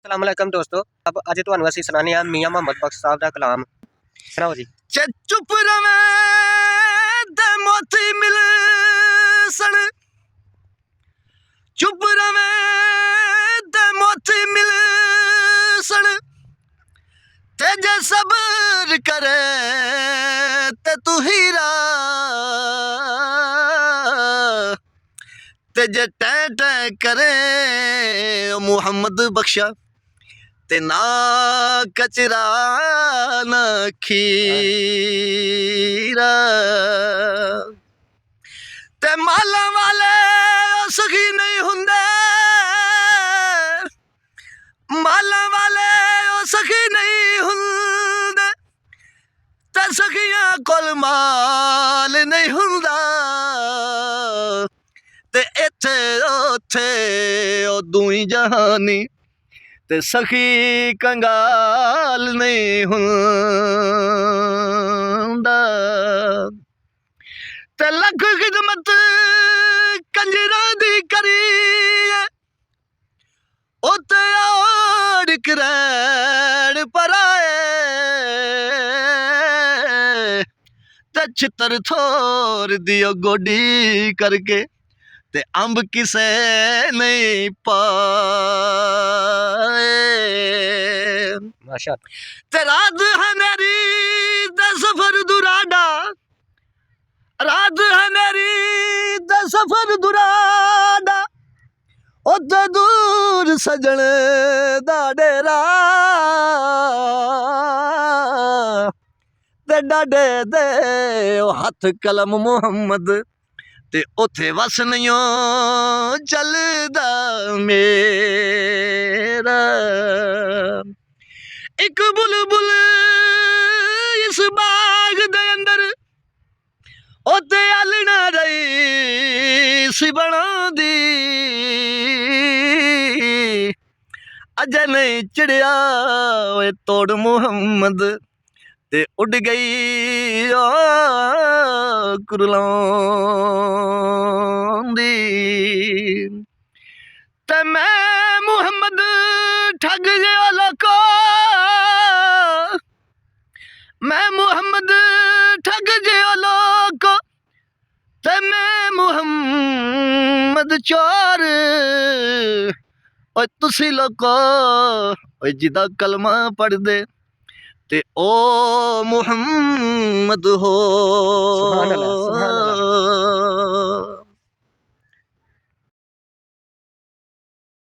अस्सलामुअलैकुम दोस्तों। अब अज तुहानू असीं सुनाने आ मियां मुहम्मद बख्श साहब दा कलाम। सुनाओ जी। चुप रवे ते मोती मिल सन, चुप रवे ते मोती मिल सन, ते जे सब्र करे ते तू हीरा, ते जे टै टै करे मुहम्मद बख्शा, ते ना कचरा ना खीरा। ते माला वाले सखी नहीं हुंदे, माला वाले सखी नहीं हुंदे, ते सखियां कोल माल नहीं हुंदा, ते इत्थे उत्थे ओ दूई जहानी, ते सखी कंगाल नहीं हुंदा। ते लख खिदमत कंजरा दी करी, उत्ते ओड़ करैड़ पराए, ते छितर थोर दियो गोडी करके, ते अंब किसे नहीं पाए। माशाअल्लाह। ते रात है मेरी ते सफर दुराडा, रात है मेरी ते सफर दुराडा, उते दूर सजन दा डेरा, ते डाडे दे हथ कलम मुहम्मद, ते उथे वस नहीं चलदा मेरा। एक बुलबुल इस बाग दे अंदर, उते आलना रही सी बनांदी, अजे नहीं चिड़िया ओए तोड़ मुहम्मद, ते उड़ गई कुरलांदी। ते मैं मुहम्मद ठग गया लोको, मैं मुहम्मद ठग गया लोको, ते मैं मुहम्मद चोर, ओए तुसी लोको ओए जिदा कलमा पढ़ दे, ते ओ मुहम्मद हो। सुभान अल्लाह, सुभान अल्लाह।